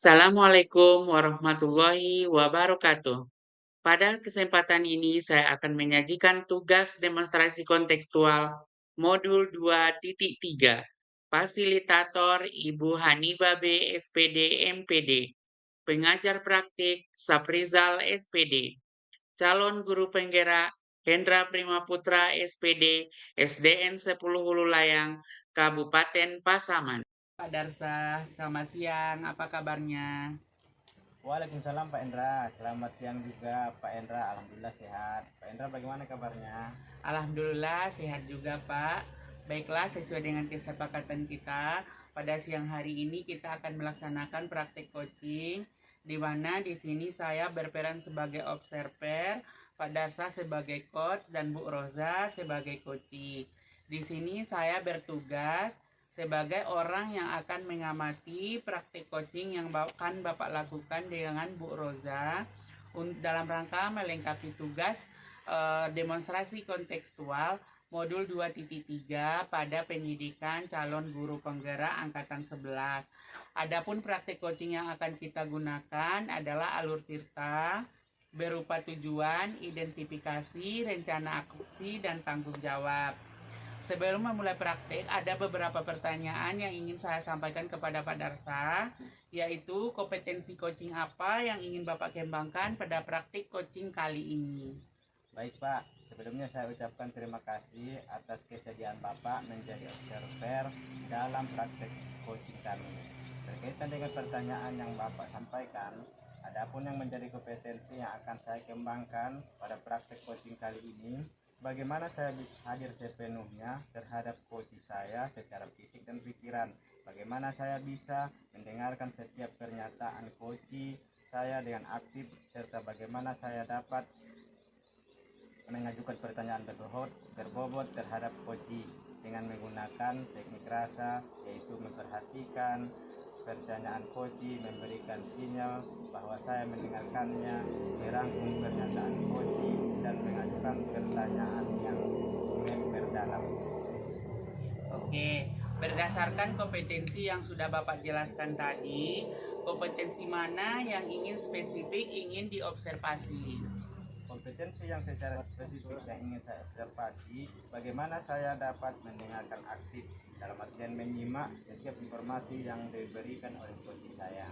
Assalamualaikum warahmatullahi wabarakatuh. Pada kesempatan ini saya akan menyajikan tugas demonstrasi kontekstual modul 2.3. Fasilitator Ibu Haniba B. SPD MPD. Pengajar praktik Saprizal SPD. Calon guru penggerak Hendra Primaputra SPD SDN 10 Hulu Layang, Kabupaten Pasaman. Pak Darsa, selamat siang. Apa kabarnya? Waalaikumsalam Pak Endra, selamat siang juga Pak Endra, Alhamdulillah sehat. Pak Endra bagaimana kabarnya? Alhamdulillah sehat juga Pak. Baiklah, sesuai dengan kesepakatan kita, pada siang hari ini kita akan melaksanakan praktik coaching, di mana di sini saya berperan sebagai observer, Pak Darsa sebagai coach, dan Bu Roza sebagai coaching. Di sini saya bertugas sebagai orang yang akan mengamati praktik coaching yang akan Bapak lakukan dengan Bu Roza dalam rangka melengkapi tugas demonstrasi kontekstual modul 2.3 pada pendidikan calon guru penggerak angkatan 11. Adapun praktik coaching yang akan kita gunakan adalah alur tirta berupa tujuan, identifikasi, rencana aksi, dan tanggung jawab. Sebelum memulai praktik, ada beberapa pertanyaan yang ingin saya sampaikan kepada Pak Darsa, yaitu kompetensi coaching apa yang ingin Bapak kembangkan pada praktik coaching kali ini. Baik Pak, sebelumnya saya ucapkan terima kasih atas kesediaan Bapak menjadi observer dalam praktek coaching kami. Berkaitan dengan pertanyaan yang Bapak sampaikan, adapun yang menjadi kompetensi yang akan saya kembangkan pada praktek coaching kali ini, bagaimana saya bisa hadir sepenuhnya terhadap coaching saya secara fisik dan pikiran. Bagaimana saya bisa mendengarkan setiap pernyataan coaching saya dengan aktif, serta bagaimana saya dapat mengajukan pertanyaan berbobot terhadap coaching dengan menggunakan teknik rasa, yaitu memperhatikan pertanyaan coaching, memberikan sinyal bahwa saya mendengarkannya, merangkum pernyataan coaching, dan mengajukan pertanyaan yang mendalam. Oke, berdasarkan kompetensi yang sudah Bapak jelaskan tadi, kompetensi mana yang ingin spesifik ingin diobservasi? Kompetensi yang secara spesifik yang ingin saya observasi, bagaimana saya dapat mendengarkan aktif dalam artian menyimak setiap informasi yang diberikan oleh coach saya.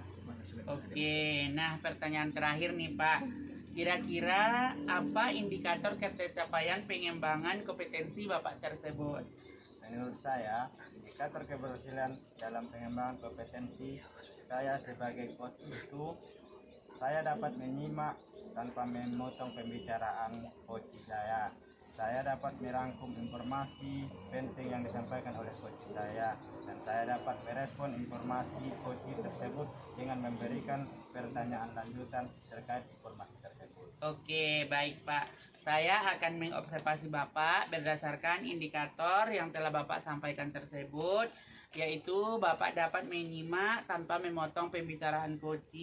Oke, nah pertanyaan terakhir nih Pak. Kira-kira apa indikator capaian pengembangan kompetensi Bapak tersebut? Menurut saya, indikator keberhasilan dalam pengembangan kompetensi saya sebagai coach itu, saya dapat menyimak tanpa memotong pembicaraan coach saya. Saya dapat merangkum informasi penting yang disampaikan oleh coach saya, dan saya dapat merespon informasi coach tersebut dengan memberikan pertanyaan lanjutan terkait informasi tersebut. Oke, baik Pak. Saya akan mengobservasi Bapak berdasarkan indikator yang telah Bapak sampaikan tersebut, yaitu Bapak dapat menyimak tanpa memotong pembicaraan coach,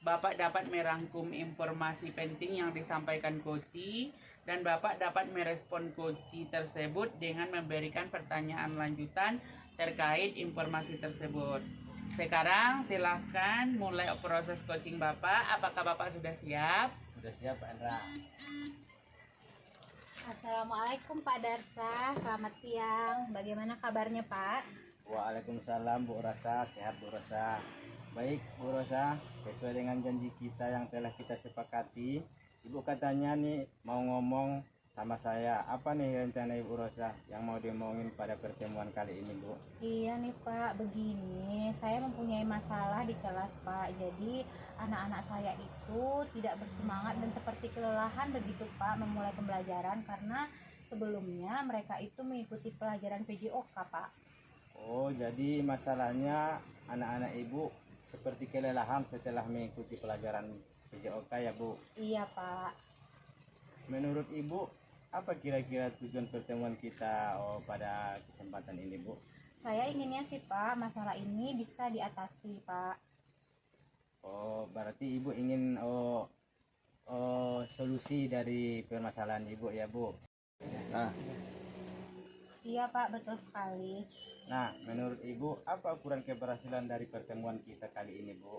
Bapak dapat merangkum informasi penting yang disampaikan coach, dan Bapak dapat merespon coach tersebut dengan memberikan pertanyaan lanjutan terkait informasi tersebut. Sekarang silahkan mulai proses coaching Bapak. Apakah Bapak sudah siap? Sudah siap Pak Endra. Assalamualaikum Pak Darsa, selamat siang. Bagaimana kabarnya Pak? Waalaikumsalam Bu Rosa, sehat Bu Rosa. Baik Bu Rosa, sesuai dengan janji kita yang telah kita sepakati, Ibu katanya nih mau ngomong sama saya. Apa nih rencana Ibu Rosa yang mau diomongin pada pertemuan kali ini Bu? Iya nih Pak, begini, saya mempunyai masalah di kelas Pak. Jadi anak-anak saya itu tidak bersemangat dan seperti kelelahan begitu Pak memulai pembelajaran karena sebelumnya mereka itu mengikuti pelajaran PJOK Pak. Oh, jadi masalahnya anak-anak Ibu seperti kelelahan setelah mengikuti pelajaran PJOK ya Bu? Iya Pak. Menurut Ibu, apa kira-kira tujuan pertemuan kita pada kesempatan ini Bu? Saya inginnya sih Pak, masalah ini bisa diatasi Pak. Oh, berarti Ibu ingin solusi dari permasalahan Ibu ya Bu? Nah, Iya Pak, betul sekali. menurut Ibu, apa ukuran keberhasilan dari pertemuan kita kali ini Bu?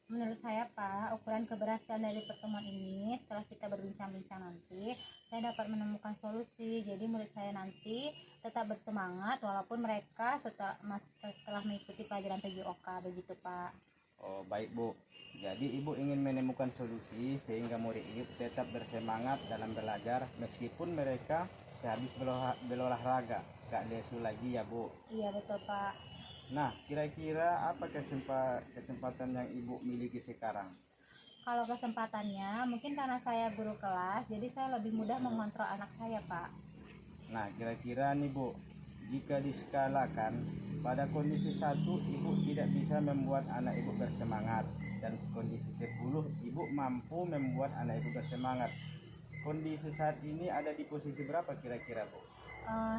Menurut saya Pak, ukuran keberhasilan dari pertemuan ini setelah kita berbincang-bincang nanti, saya dapat menemukan solusi. Jadi murid saya nanti tetap bersemangat walaupun mereka setelah mengikuti pelajaran PJOK, begitu Pak. Oh, baik Bu. Jadi Ibu ingin menemukan solusi sehingga murid Ibu tetap bersemangat dalam belajar meskipun mereka sehabis berolahraga, gak lesu lagi ya Bu. Iya betul Pak. Nah, kira-kira apa kesempatan yang Ibu miliki sekarang? Kalau kesempatannya, mungkin karena saya guru kelas, jadi saya lebih mudah mengontrol anak saya Pak. Nah, kira-kira nih Bu, jika diskalakan, pada kondisi 1 Ibu tidak bisa membuat anak Ibu bersemangat, dan kondisi 10 Ibu mampu membuat anak Ibu bersemangat. Kondisi saat ini ada di posisi berapa kira-kira Bu?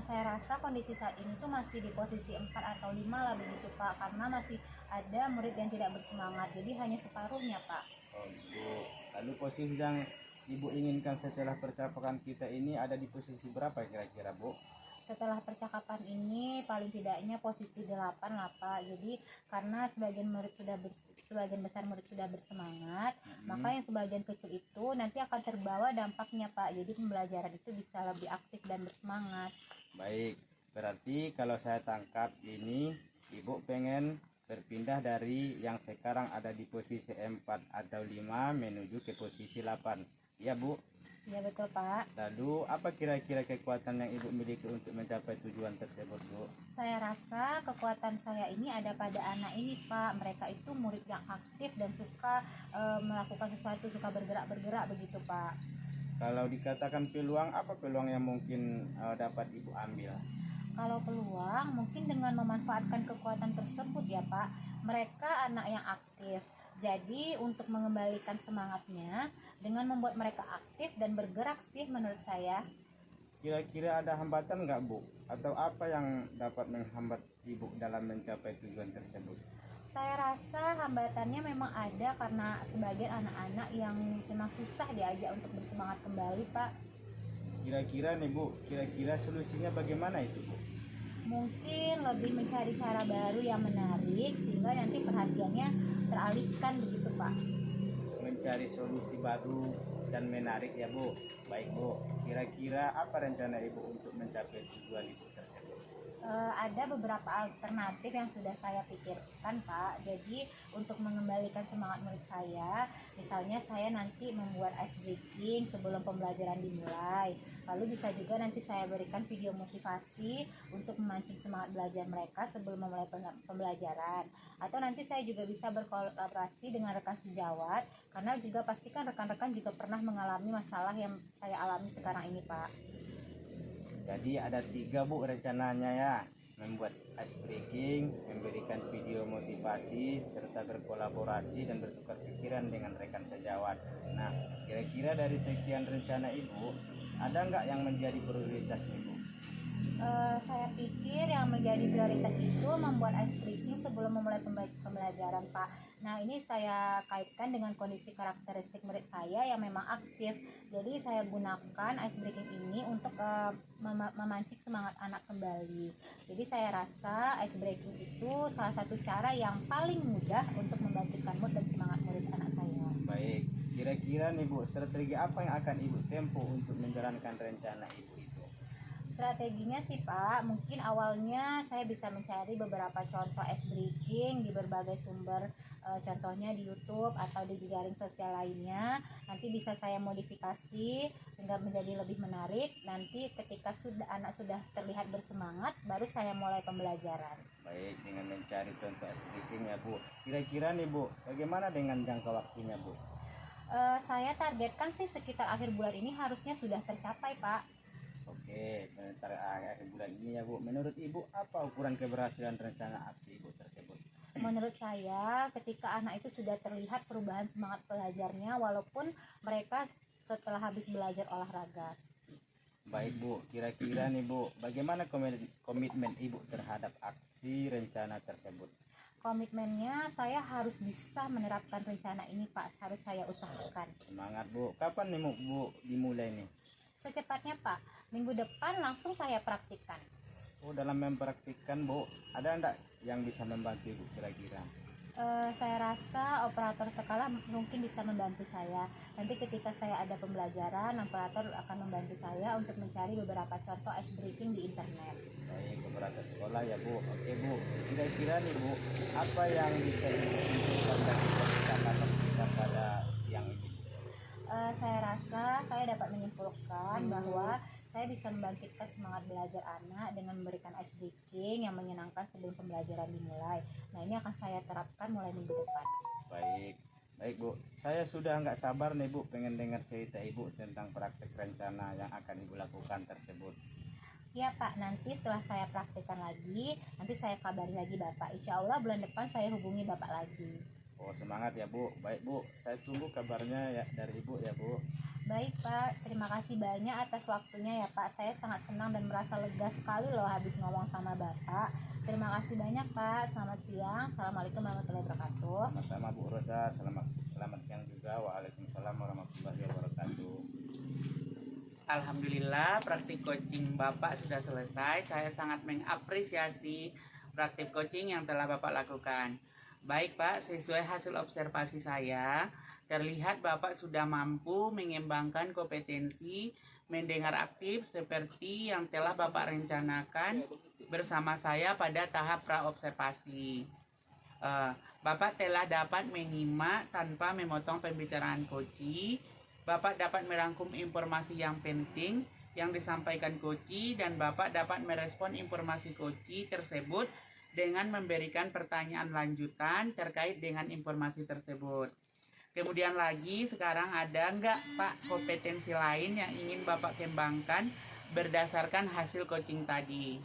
Saya rasa kondisi saat ini tuh masih di posisi 4 atau 5 lah begitu Pak, karena masih ada murid yang tidak bersemangat, jadi hanya separuhnya Pak. Oh Bu, lalu posisi yang Ibu inginkan setelah percakapan kita ini ada di posisi berapa kira-kira Bu? Setelah percakapan ini paling tidaknya posisi 8 lah Pak, jadi karena sebagian besar murid sudah bersemangat, maka yang sebagian kecil itu nanti akan terbawa dampaknya Pak, jadi pembelajaran itu bisa lebih aktif dan bersemangat. Baik, berarti kalau saya tangkap ini Ibu pengen berpindah dari yang sekarang ada di posisi 4 atau 5 menuju ke posisi 8. Ya Bu. Iya betul Pak. Lalu apa kira-kira kekuatan yang Ibu miliki untuk mencapai tujuan tersebut Bu? Saya rasa kekuatan saya ini ada pada anak ini Pak. Mereka itu murid yang aktif dan suka melakukan sesuatu, suka bergerak-bergerak begitu Pak. Kalau dikatakan peluang, apa peluang yang mungkin dapat Ibu ambil? Kalau peluang mungkin dengan memanfaatkan kekuatan tersebut ya Pak. Mereka anak yang aktif. Jadi untuk mengembalikan semangatnya dengan membuat mereka aktif dan bergerak sih menurut saya. Kira-kira ada hambatan nggak Bu? Atau apa yang dapat menghambat Ibu dalam mencapai tujuan tersebut? Saya rasa hambatannya memang ada karena sebagian anak-anak yang memang susah diajak untuk bersemangat kembali Pak. Kira-kira nih Bu, kira-kira solusinya bagaimana itu Bu? Mungkin lebih mencari cara baru yang menarik sehingga nanti perhatiannya teralihkan begitu Pak. Mencari solusi baru dan menarik ya Bu. Baik Bu, kira-kira apa rencana Ibu untuk mencapai tujuan Ibu tersebut? Ada beberapa alternatif yang sudah saya pikirkan Pak. Jadi untuk mengembalikan semangat murid saya, misalnya saya nanti membuat ice breaking sebelum pembelajaran dimulai. Lalu bisa juga nanti saya berikan video motivasi untuk memancing semangat belajar mereka sebelum memulai pembelajaran. Atau nanti saya juga bisa berkolaborasi dengan rekan sejawat, karena juga pastikan rekan-rekan juga pernah mengalami masalah yang saya alami sekarang ini Pak. Jadi ada 3 Bu rencananya ya. Membuat ice breaking, memberikan video motivasi, serta berkolaborasi dan bertukar pikiran dengan rekan sejawat. Nah, kira-kira dari sekian rencana Ibu, ada nggak yang menjadi prioritas Ibu? Saya pikir yang menjadi prioritas itu membuat ice breaking sebelum memulai pembelajaran Pak. Nah ini saya kaitkan dengan kondisi karakteristik murid saya yang memang aktif. Jadi saya gunakan ice breaking ini untuk memancing semangat anak kembali. Jadi saya rasa ice breaking itu salah satu cara yang paling mudah untuk membangkitkan mood dan semangat murid anak saya. Baik, kira-kira nih Bu, strategi apa yang akan Ibu tempuh untuk menjalankan rencana Ibu itu? Strateginya sih Pak, mungkin awalnya saya bisa mencari beberapa contoh ice breaking di berbagai sumber, contohnya di YouTube atau di jaring sosial lainnya. Nanti bisa saya modifikasi sehingga menjadi lebih menarik. Nanti ketika anak sudah terlihat bersemangat, baru saya mulai pembelajaran. Baik, dengan mencari contoh ice breaking ya Bu. Kira-kira nih Bu, bagaimana dengan jangka waktunya Bu? Saya targetkan sih sekitar akhir bulan ini harusnya sudah tercapai Pak. Oke, sebentar akhir bulan ini ya Bu. Menurut Ibu, apa ukuran keberhasilan rencana aksi Ibu tersebut? Menurut saya, ketika anak itu sudah terlihat perubahan semangat belajarnya, walaupun mereka setelah habis belajar olahraga. Baik Bu, kira-kira nih Bu, bagaimana komitmen Ibu terhadap aksi rencana tersebut? Komitmennya saya harus bisa menerapkan rencana ini Pak, harus saya usahakan. Semangat Bu. Kapan nih Bu dimulai nih? Secepatnya Pak, minggu depan langsung saya praktikkan. Oh, dalam mempraktikkan Bu, ada enggak yang bisa membantu Ibu kira-kira? Saya rasa operator skala mungkin bisa membantu saya. Nanti ketika saya ada pembelajaran, operator akan membantu saya untuk mencari beberapa contoh ice breaking di internet. Baik, operator sekolah ya Bu. Oke Bu, kira-kira nih Bu, apa yang bisa disimpulkan dari percakapan kita pada siang ini? Saya rasa saya dapat menyimpulkan bahwa saya bisa membangkitkan semangat belajar anak dengan memberikan ice breaking yang menyenangkan sebelum pembelajaran dimulai. Nah, ini akan saya terapkan mulai minggu depan. Baik, baik Bu. Saya sudah nggak sabar nih Bu, pengen dengar cerita Ibu tentang praktek rencana yang akan Ibu lakukan tersebut. Ya Pak, nanti setelah saya praktekkan lagi, nanti saya kabari lagi Bapak. Insya Allah bulan depan saya hubungi Bapak lagi. Oh semangat ya Bu. Baik Bu, saya tunggu kabarnya ya dari Ibu ya Bu. Baik Pak, terima kasih banyak atas waktunya ya Pak. Saya sangat senang dan merasa lega sekali loh habis ngomong sama Bapak. Terima kasih banyak Pak. Selamat siang. Assalamualaikum warahmatullahi wabarakatuh. Sama-sama Bu Rosa, selamat siang juga. Waalaikumsalam warahmatullahi wabarakatuh. Alhamdulillah praktik coaching Bapak sudah selesai. Saya sangat mengapresiasi praktik coaching yang telah Bapak lakukan. Baik Pak, sesuai hasil observasi saya, terlihat Bapak sudah mampu mengembangkan kompetensi mendengar aktif seperti yang telah Bapak rencanakan bersama saya pada tahap praobservasi. Bapak telah dapat menyimak tanpa memotong pembicaraan coach. Bapak dapat merangkum informasi yang penting yang disampaikan coach dan Bapak dapat merespon informasi coach tersebut dengan memberikan pertanyaan lanjutan terkait dengan informasi tersebut. Kemudian lagi, sekarang ada nggak Pak kompetensi lain yang ingin Bapak kembangkan berdasarkan hasil coaching tadi?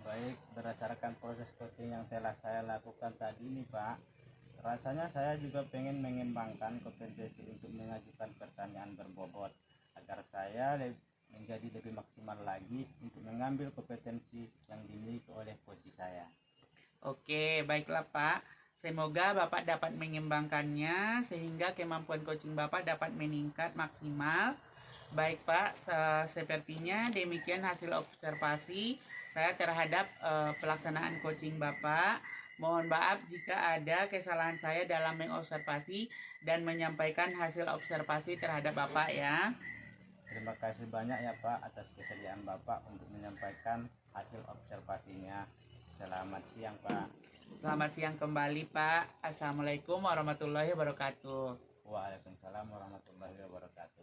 Baik, berdasarkan proses coaching yang telah saya lakukan tadi nih Pak, rasanya saya juga pengen mengembangkan kompetensi untuk mengajukan pertanyaan berbobot agar saya menjadi lebih maksimal lagi untuk mengambil kompetensi yang dimiliki oleh coach saya. Oke, baiklah Pak. Semoga Bapak dapat mengembangkannya sehingga kemampuan coaching Bapak dapat meningkat maksimal. Baik Pak, sepertinya demikian hasil observasi saya terhadap pelaksanaan coaching Bapak. Mohon maaf jika ada kesalahan saya dalam mengobservasi dan menyampaikan hasil observasi terhadap Bapak ya. Terima kasih banyak ya Pak atas kesediaan Bapak untuk menyampaikan hasil observasinya. Selamat siang Pak. Selamat siang kembali Pak. Assalamualaikum warahmatullahi wabarakatuh. Waalaikumsalam warahmatullahi wabarakatuh.